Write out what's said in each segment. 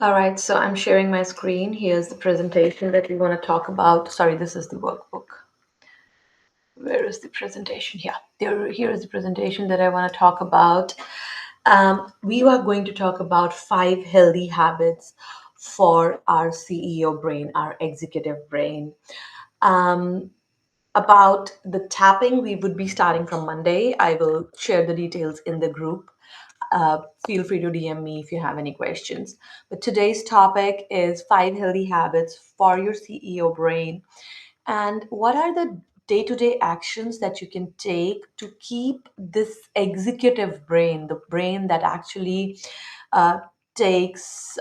All right, so I'm sharing my screen. Here's the presentation that we want to talk about. Sorry, this is the workbook. Where is the presentation? Yeah, here is the presentation that I want to talk about. We are going to talk about 5 healthy habits for our CEO brain, our executive brain. Um, about the tapping, we would be starting from Monday. I will share the details in the group. Feel free to DM me if you have any questions. But today's topic is 5 healthy habits for your CEO brain. And what are the day to day actions that you can take to keep this executive brain, the brain that actually uh, takes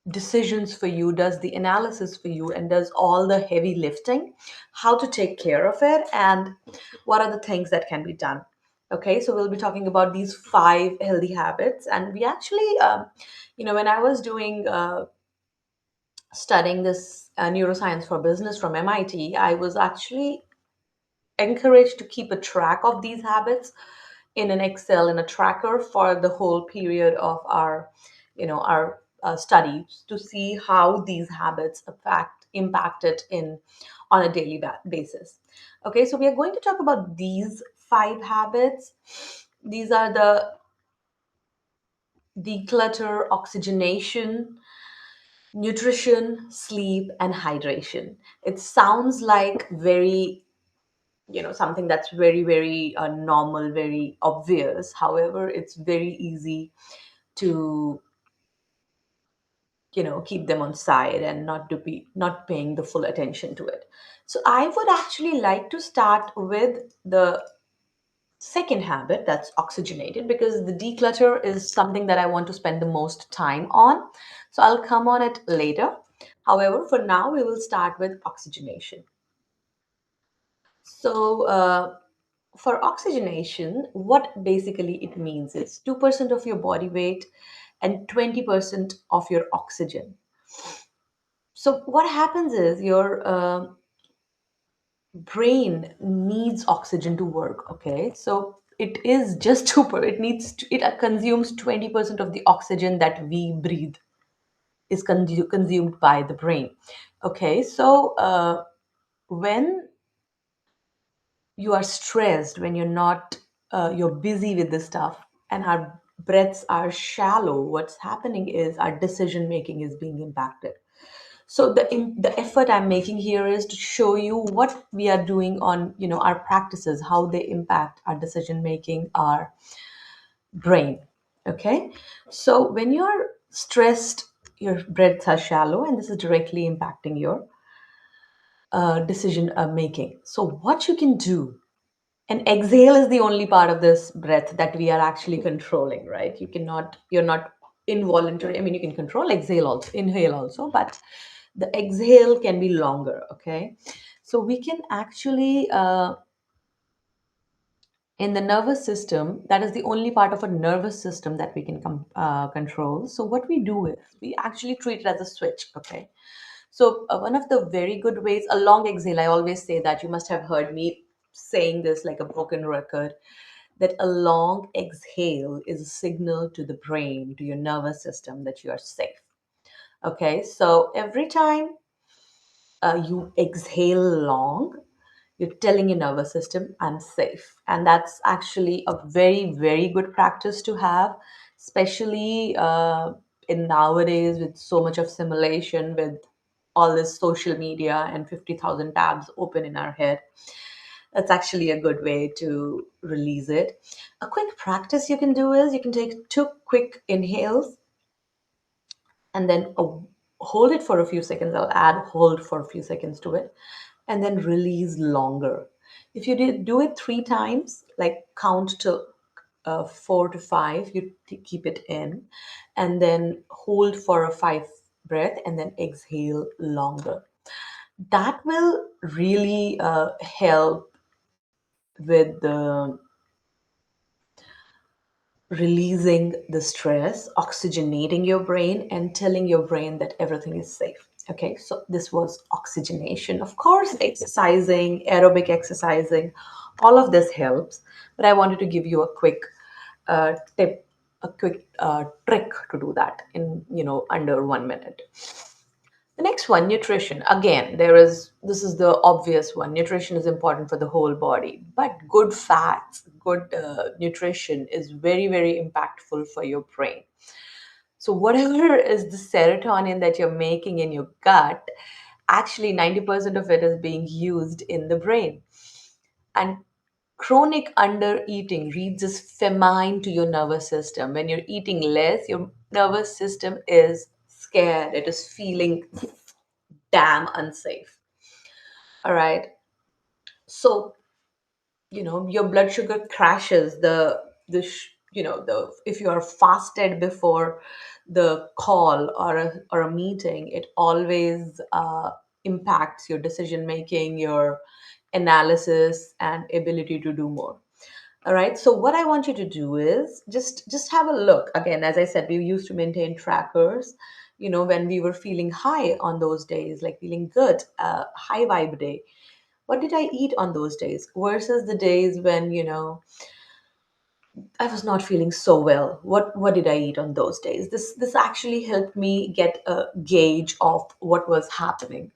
decisions for you, does the analysis for you, and does all the heavy lifting, how to take care of it, and what are the things that can be done. Okay, so we'll be talking about these 5 healthy habits. And we actually, when I was doing studying this neuroscience for business from MIT, I was actually encouraged to keep a track of these habits in an Excel, in a tracker for the whole period of our studies, to see how these habits impacted in on a daily basis. Okay, so we are going to talk about these 5 habits. These are the declutter, oxygenation, nutrition, sleep, and hydration. It sounds like very, something that's very, very normal, very obvious. However, it's very easy to, keep them on side and not paying the full attention to it. So I would actually like to start with the second habit, that's oxygenated, because the declutter is something that I want to spend the most time on. So I'll come on it later. However, for now, we will start with oxygenation. So, for oxygenation, what basically it means is 2% of your body weight and 20% of your oxygen. So, what happens is your brain needs oxygen to work. Okay, so it is just it consumes 20% of the oxygen that we breathe is consumed by the brain. Okay, so when you are stressed, when you're busy with this stuff, and our breaths are shallow, what's happening is our decision making is being impacted. So the effort I'm making here is to show you what we are doing on, our practices, how they impact our decision making, our brain. Okay, so when you're stressed, your breaths are shallow, and this is directly impacting your decision making. So what you can do, and exhale is the only part of this breath that we are actually controlling, right? You're not involuntary. I mean, you can control exhale also, inhale also, but the exhale can be longer. Okay. So we can actually, in the nervous system, that is the only part of a nervous system that we can control. So what we do is we actually treat it as a switch. Okay. So, one of the very good ways, a long exhale, I always say that, you must have heard me saying this like a broken record, that a long exhale is a signal to the brain, to your nervous system, that you are safe. Okay, so every time you exhale long, you're telling your nervous system, I'm safe. And that's actually a very, very good practice to have, especially in nowadays with so much of simulation, with all this social media and 50,000 tabs open in our head. That's actually a good way to release it. A quick practice you can do is you can take 2 quick inhales and then hold it for a few seconds. I'll add hold for a few seconds to it, and then release longer. If you do it 3 times, like count to 4 to 5, you keep it in, and then hold for a 5 breath, and then exhale longer. That will really help with the releasing the stress, oxygenating your brain, and telling your brain that everything is safe. Okay, so this was oxygenation. Of course, exercising, aerobic exercising, all of this helps. But I wanted to give you a quick tip a quick trick to do that in under 1 minute. The next one, nutrition. Again, this is the obvious one. Nutrition is important for the whole body, but good fats, good nutrition is very, very impactful for your brain. So whatever is the serotonin that you're making in your gut, actually 90% of it is being used in the brain. And chronic under eating reads as famine to your nervous system. When you're eating less, your nervous system is scared. It is feeling damn unsafe. All right. So, your blood sugar crashes. The if you are fasted before the call or a meeting, it always impacts your decision making, your analysis, and ability to do more. All right. So what I want you to do is just have a look. Again, as I said, we used to maintain trackers. When we were feeling high on those days, like feeling good, high vibe day. What did I eat on those days versus the days when I was not feeling so well? What did I eat on those days? This actually helped me get a gauge of what was happening.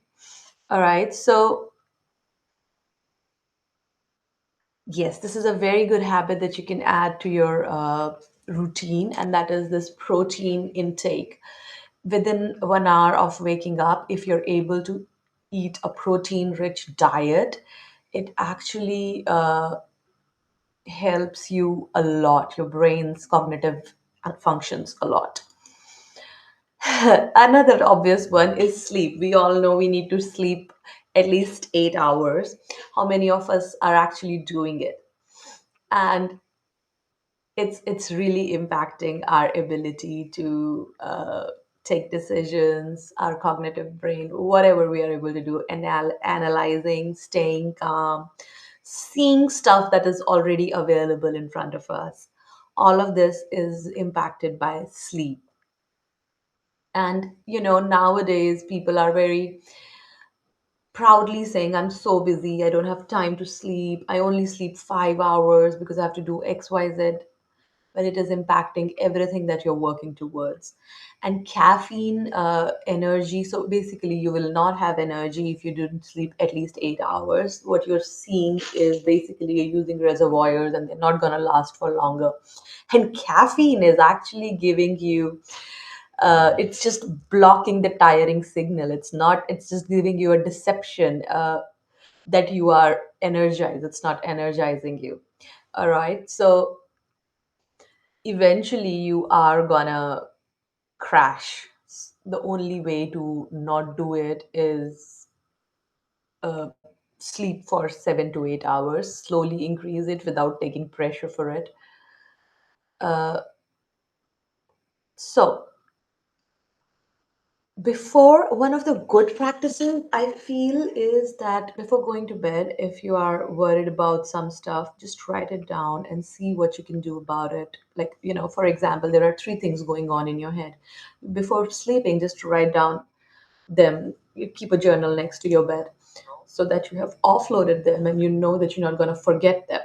All right. So yes, this is a very good habit that you can add to your routine, and that is this protein intake. Within 1 hour of waking up, if you're able to eat a protein rich diet, it actually helps you a lot. Your brain's cognitive functions a lot. Another obvious one is sleep. We all know we need to sleep at least 8 hours. How many of us are actually doing it? And it's really impacting our ability to take decisions, our cognitive brain, whatever we are able to do, analyzing, staying calm, seeing stuff that is already available in front of us. All of this is impacted by sleep. And nowadays people are very proudly saying, I'm so busy, I don't have time to sleep, I only sleep 5 hours because I have to do XYZ. But it is impacting everything that you're working towards. And caffeine energy, so basically, you will not have energy if you didn't sleep at least 8 hours. What you're seeing is basically you're using reservoirs and they're not going to last for longer. And caffeine is actually giving you, it's just blocking the tiring signal. It's just giving you a deception that you are energized. It's not energizing you. All right. So, eventually you are gonna crash. The only way to not do it is sleep for 7 to 8 hours, slowly increase it without taking pressure for it. So before, one of the good practices I feel is that before going to bed, if you are worried about some stuff, just write it down and see what you can do about it. Like, for example, there are three things going on in your head. Before sleeping, just write down them. You keep a journal next to your bed so that you have offloaded them and you know that you're not going to forget them.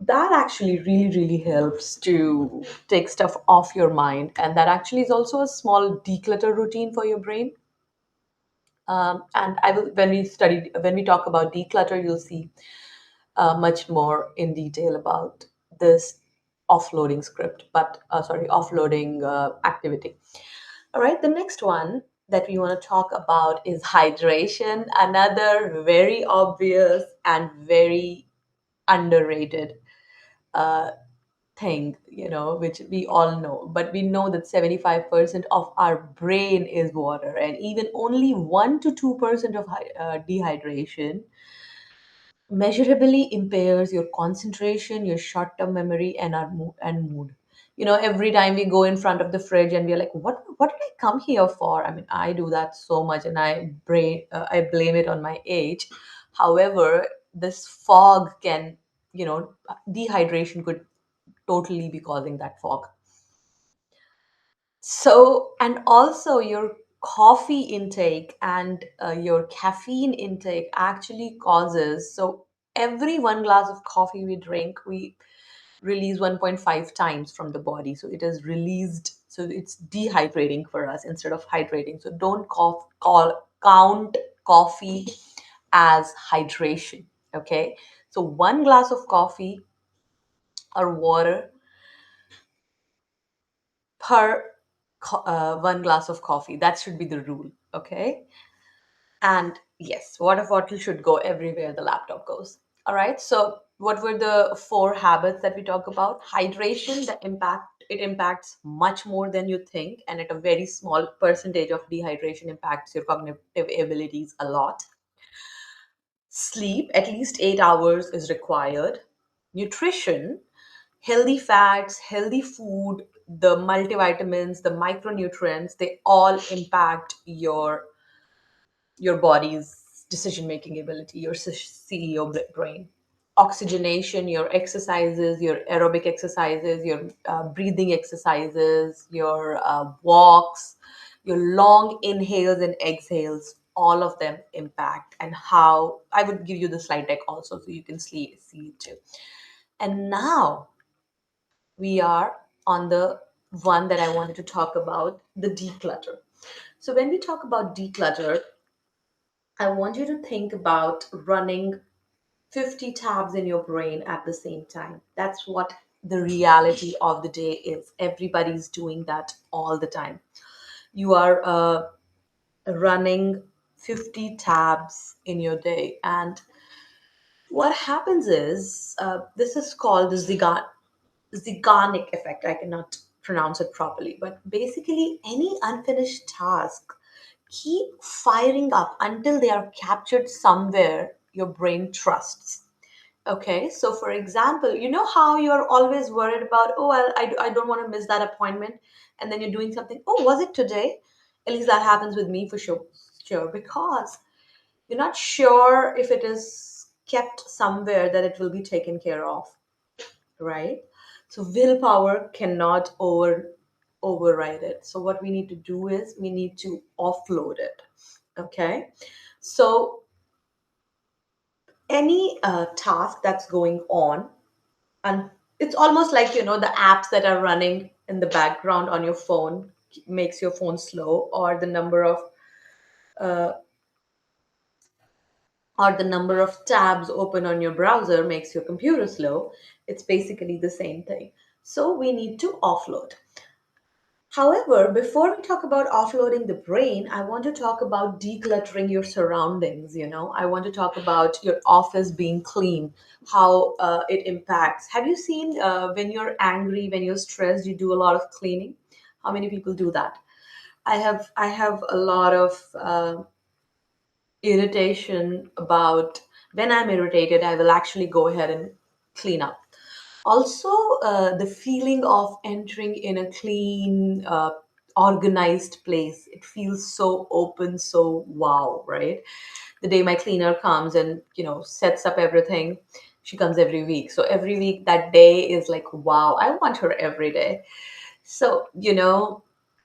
That actually really, really helps to take stuff off your mind. And that actually is also a small declutter routine for your brain. And I will, when we talk about declutter, you'll see much more in detail about this offloading script, but sorry, offloading activity. All right, the next one that we want to talk about is hydration, another very obvious and very underrated thing, which we all know. But we know that 75% of our brain is water, and even only 1 to 2% of dehydration measurably impairs your concentration, your short-term memory, and our mood. Every time we go in front of the fridge and we're like, what did I come here for? I mean, I do that so much, and I blame it on my age. However, this fog can, dehydration could totally be causing that fog. So, and also your coffee intake and your caffeine intake actually causes, so every one glass of coffee we drink, release 1.5 times from the body. So it is released. So it's dehydrating for us instead of hydrating. So don't count coffee as hydration. Okay. So one glass of coffee or water per one glass of coffee. That should be the rule. Okay. And yes, water bottle should go everywhere the laptop goes. All right. So what were the four habits that we talk about? Hydration, the impact, it impacts much more than you think, and at a very small percentage of dehydration impacts your cognitive abilities a lot. Sleep, at least 8 hours is required. Nutrition, healthy fats, healthy food, the multivitamins, the micronutrients, they all impact your body's decision making ability, your CEO brain. Oxygenation, your exercises, your aerobic exercises, your breathing exercises, your walks, your long inhales and exhales, all of them impact. And how I would give you the slide deck also so you can see it too. And now we are on the one that I wanted to talk about, the declutter. So when we talk about declutter, I want you to think about running 50 tabs in your brain at the same time. That's what the reality of the day is. Everybody's doing that all the time. You are running 50 tabs in your day. And what happens is this is called the Zeigarnik effect. I cannot pronounce it properly, but basically, any unfinished task keep firing up until they are captured somewhere your brain trusts. Okay, so for example, you know how you're always worried about, oh, well, I don't want to miss that appointment. And then you're doing something, oh, was it today? At least that happens with me for sure. Sure, because you're not sure if it is kept somewhere that it will be taken care of, right? So willpower cannot override it. So what we need to do is we need to offload it. Okay. So any task that's going on, and it's almost like the apps that are running in the background on your phone makes your phone slow, uh, or the number of tabs open on your browser makes your computer slow. It's basically the same thing. So we need to offload. However, before we talk about offloading the brain, I want to talk about decluttering your surroundings. I want to talk about your office being clean, how it impacts. Have you seen when you're angry, when you're stressed, you do a lot of cleaning? How many people do that? I have a lot of irritation about when I'm irritated, I will actually go ahead and clean up. Also, the feeling of entering in a clean, organized place, it feels so open, so wow, right? The day my cleaner comes and sets up everything, she comes every week. So every week that day is like wow, I want her every day. So,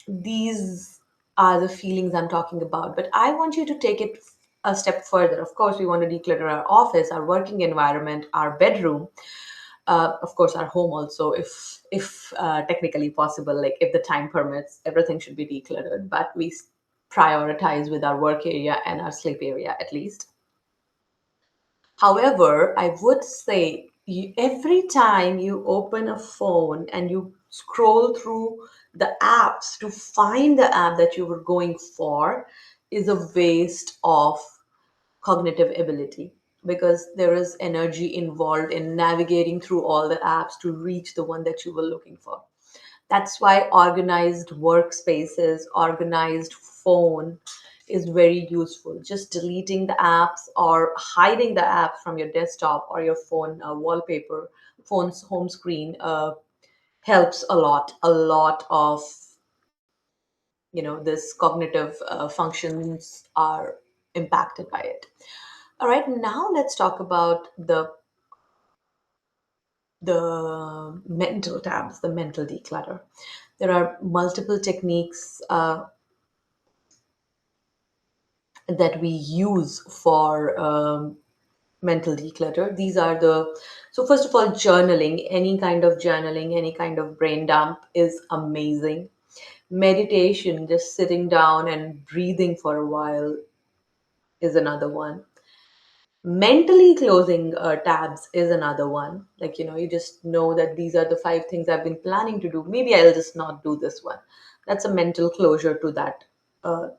these are the feelings I'm talking about. But I want you to take it a step further. Of course, we want to declutter our office, our working environment, our bedroom, of course, our home also, if technically possible, like if the time permits, everything should be decluttered. But we prioritize with our work area and our sleep area at least. However, I would say every time you open a phone and you scroll through the apps to find the app that you were going for is a waste of cognitive ability, because there is energy involved in navigating through all the apps to reach the one that you were looking for. That's why organized workspaces, organized phone is very useful. Just deleting the apps or hiding the apps from your desktop or your phone wallpaper, phone's home screen helps a lot. A lot of this cognitive functions are impacted by it. All right, now let's talk about the mental tabs, the mental declutter. There are multiple techniques that we use for mental declutter. These are the So first of all, journaling, any kind of journaling, any kind of brain dump is amazing. Meditation, just sitting down and breathing for a while, is another one. Mentally closing tabs is another one. Like, you just know that these are the five things I've been planning to do. Maybe I'll just not do this one. That's a mental closure to that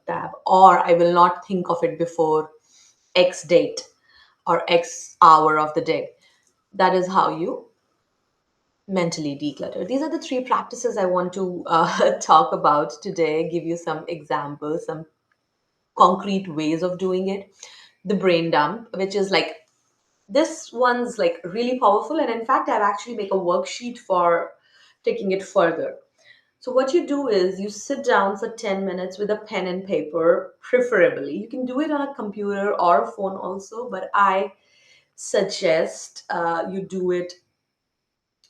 tab. Or I will not think of it before X date or X hour of the day. That is how you mentally declutter. These are the three practices I want to talk about today, give you some examples, some concrete ways of doing it. The brain dump, which is like, this one's like really powerful. And in fact, I've actually make a worksheet for taking it further. So what you do is you sit down for 10 minutes with a pen and paper, preferably. You can do it on a computer or a phone also, but I suggest you do it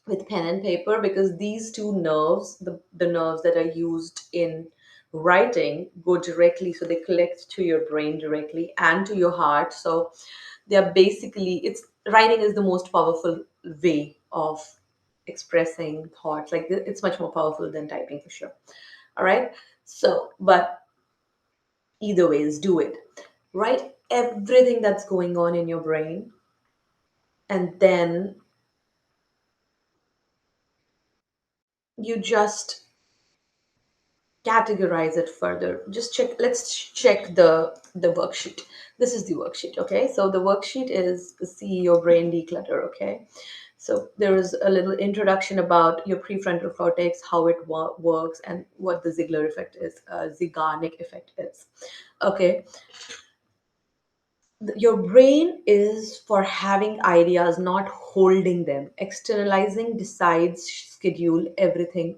with pen and paper, because these two nerves, the nerves that are used in writing, go directly, so they collect to your brain directly and to your heart. So they are basically, it's writing is the most powerful way of expressing thoughts. Like it's much more powerful than typing for sure. All right. So but either ways, do it. Write everything that's going on in your brain, and then you just categorize it further. Just check, let's check the worksheet. This is the worksheet. Okay, so the worksheet is the CEO brain declutter. Okay, so there is a little introduction about your prefrontal cortex, how it works, and what the Ziegler effect is, Zeigarnik effect is. Okay, your brain is for having ideas, not holding them. Externalizing, decides, schedule everything,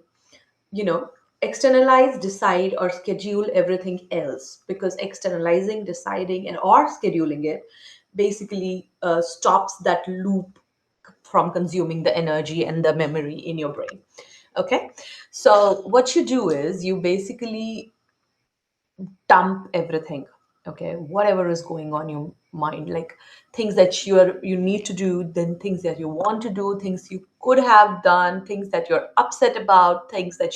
you know externalize, decide, or schedule everything else, because externalizing, deciding, and or scheduling it basically stops that loop from consuming the energy and the memory in your brain. Okay, so what you do is you basically dump everything. Okay, whatever is going on your mind, like things that you need to do, then things that you want to do, things you could have done, things that you're upset about, things that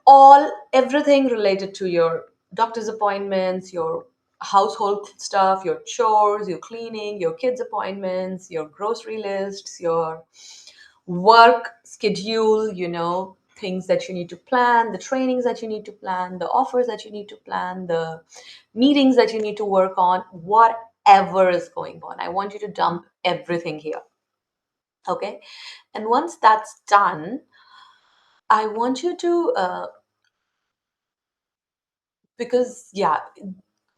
all everything related to your doctor's appointments, your household stuff, your chores, your cleaning, your kids appointments, your grocery lists, your work schedule, things that you need to plan, the trainings that you need to plan, the offers that you need to plan, the meetings that you need to work on, whatever is going on. I want you to dump everything here. Okay, and once that's done, I want you to because yeah,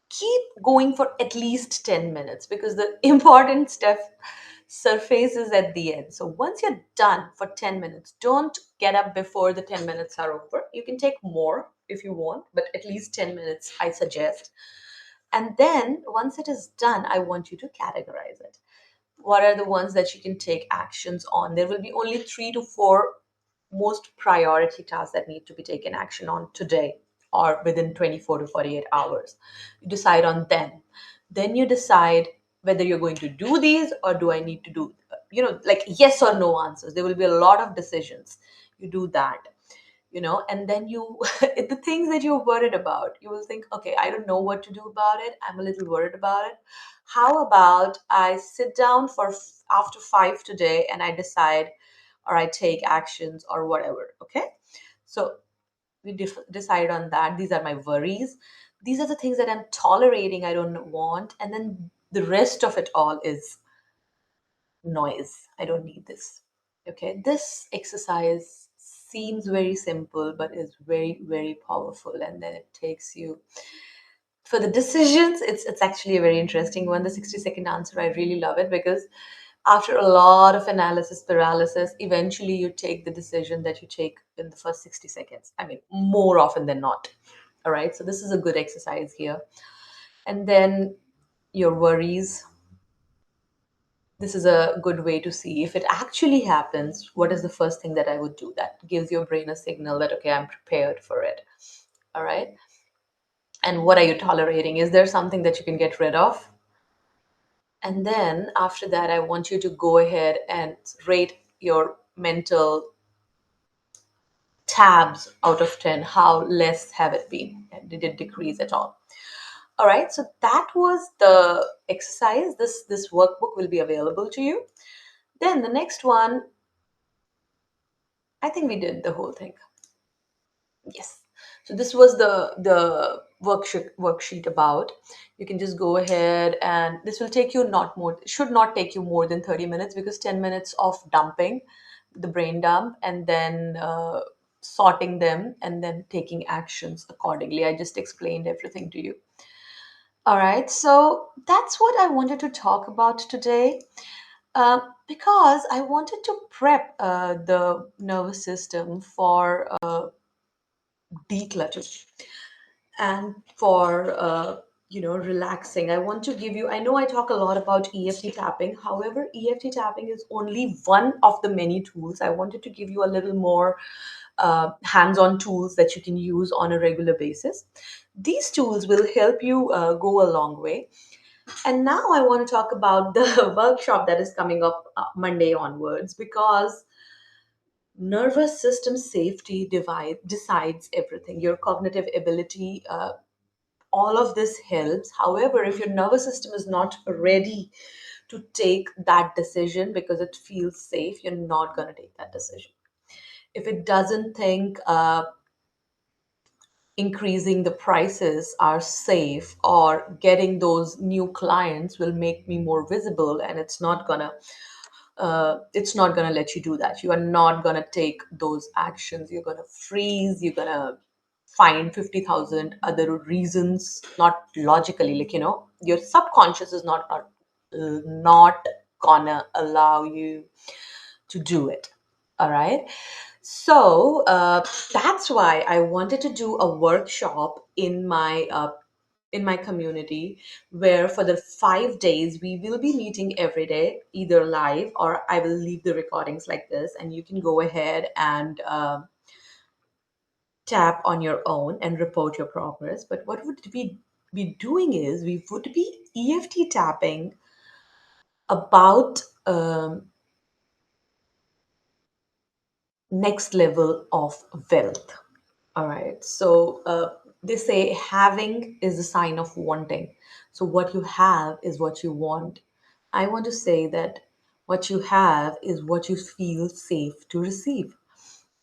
keep going for at least 10 minutes, because the important stuff surfaces at the end. So once you're done for 10 minutes, don't get up before the 10 minutes are over. You can take more if you want, but at least 10 minutes I suggest. And then once it is done, I want you to categorize it. What are the ones that you can take actions on? There will be only 3 to 4 most priority tasks that need to be taken action on today or within 24 to 48 hours. You decide on them. Then you decide whether you're going to do these, or do I need to do, like yes or no answers. There will be a lot of decisions. You do that, and then you the things that you're worried about, you will think, okay, I don't know what to do about it, I'm a little worried about it. How about I sit down for after 5 today, and I decide, or I take actions or whatever. Okay, so we decide on that. These are my worries, these are the things that I'm tolerating, I don't want, and then the rest of it all is noise. I don't need this. Okay, this exercise seems very simple, but is very, very powerful. And then it takes you for the decisions. It's actually a very interesting one. The 60-second answer, I really love it, because after a lot of analysis paralysis, eventually you take the decision that you take in the first 60 seconds. I mean, more often than not. All right. So this is a good exercise here. And then your worries, this is a good way to see if it actually happens, what is the first thing that I would do that gives your brain a signal that, okay, I'm prepared for it. All right. And what are you tolerating? Is there something that you can get rid of? And then after that, I want you to go ahead and rate your mental tabs out of 10. How less have it been? And did it decrease at all? All right, so that was the exercise. This workbook will be available to you. Then the next one, I think we did the whole thing. Yes. So this was the worksheet about. You can just go ahead, and this will take you not more, should not take you more than 30 minutes, because 10 minutes of dumping, the brain dump, and then sorting them, and then taking actions accordingly. I just explained everything to you. All right. So that's what I wanted to talk about today. Because I wanted to prep the nervous system for declutter and for relaxing. I want to give you, I know I talk a lot about EFT tapping. However, EFT tapping is only one of the many tools. I wanted to give you a little more hands-on tools that you can use on a regular basis. These tools will help you go a long way. And now I want to talk about the workshop that is coming up Monday onwards, because nervous system safety decides everything. Your cognitive ability, all of this helps. However, if your nervous system is not ready to take that decision because it feels safe, you're not going to take that decision. If it doesn't think increasing the prices are safe, or getting those new clients will make me more visible, and it's not gonna let you do that. You are not gonna take those actions. You're gonna freeze. You're gonna find 50,000 other reasons, not logically. Like, your subconscious is not gonna allow you to do it. All right. So that's why I wanted to do a workshop in my community, where for the 5 days we will be meeting every day, either live, or I will leave the recordings like this, and you can go ahead and tap on your own and report your progress. But what would we be doing is, we would be EFT tapping about next level of wealth. All right. So they say having is a sign of wanting. So what you have is what you want. I want to say that what you have is what you feel safe to receive.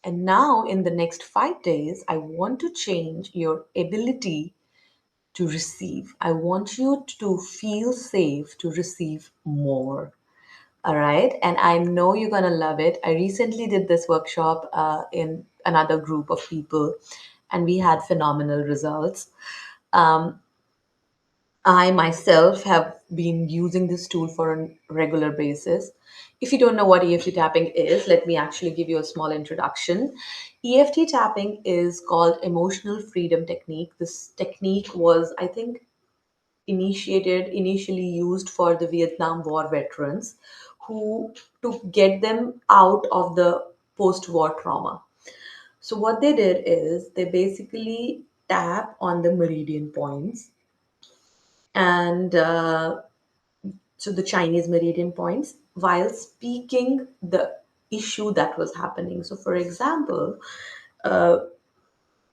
And now, in the next 5 days, I want to change your ability to receive. I want you to feel safe to receive more. All right. And I know you're going to love it. I recently did this workshop in another group of people, and we had phenomenal results. Um, I myself have been using this tool for a regular basis. If you don't know what EFT tapping is, let me actually give you a small introduction. EFT tapping is called emotional freedom technique. This technique was, I think, initially used for the Vietnam War veterans, who to get them out of the post-war trauma. So what they did is, they basically tap on the meridian points, and so the Chinese meridian points, while speaking the issue that was happening. So, for example,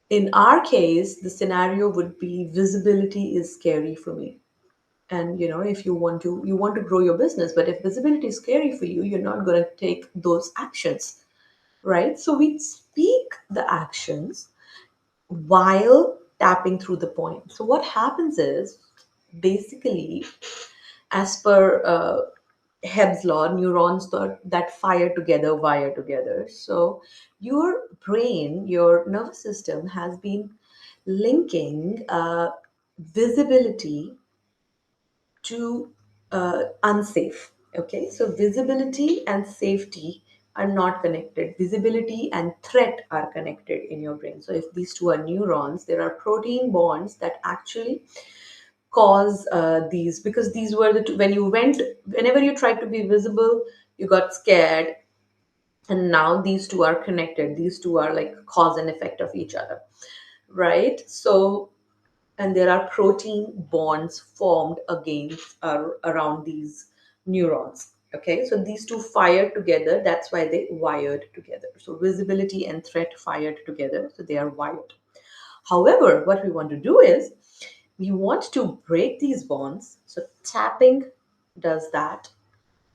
in our case, the scenario would be, visibility is scary for me. And if you want to grow your business, but if visibility is scary for you, you're not going to take those actions, right? So we speak the actions while tapping through the point. So what happens is, basically, as per Hebb's law, neurons that fire together wire together. So your brain, your nervous system has been linking visibility to unsafe. Okay, so visibility and safety are not connected. Visibility and threat are connected in your brain. So if these two are neurons, there are protein bonds that actually cause these, because these were the two, whenever you tried to be visible, you got scared, and now these two are connected. These two are like cause and effect of each other, right? So and there are protein bonds formed against around these neurons. Okay, so these two fired together, that's why they wired together. So visibility and threat fired together, so they are wired. However, what we want to do is we want to break these bonds. So tapping does that,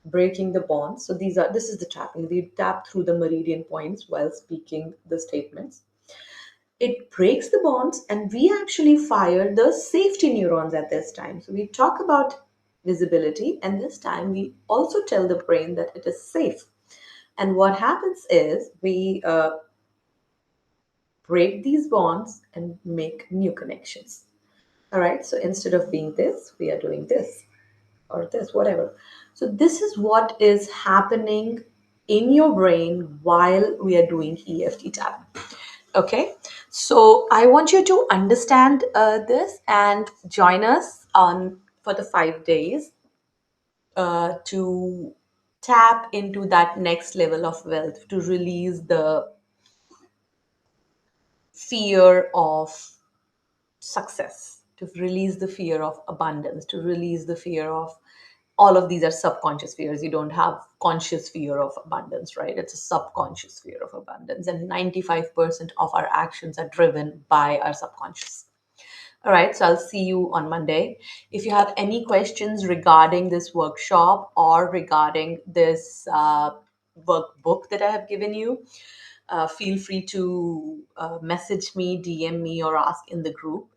breaking the bonds. So this is the tapping. We tap through the meridian points while speaking the statements. It breaks the bonds, and we actually fire the safety neurons at this time. So we talk about visibility, and this time we also tell the brain that it is safe. And what happens is we break these bonds and make new connections. All right, so instead of being this, we are doing this or this, whatever. So, this is what is happening in your brain while we are doing EFT tapping. Okay, so I want you to understand this and join us on for the 5 days to tap into that next level of wealth, to release the fear of success, to release the fear of abundance, to release the fear of all of these are subconscious fears. You don't have conscious fear of abundance, right? It's a subconscious fear of abundance. And 95% of our actions are driven by our subconscious. All right, so I'll see you on Monday. If you have any questions regarding this workshop or regarding this workbook that I have given you, feel free to message me, DM me, or ask in the group.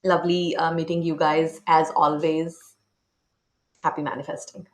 Lovely meeting you guys as always. Happy manifesting.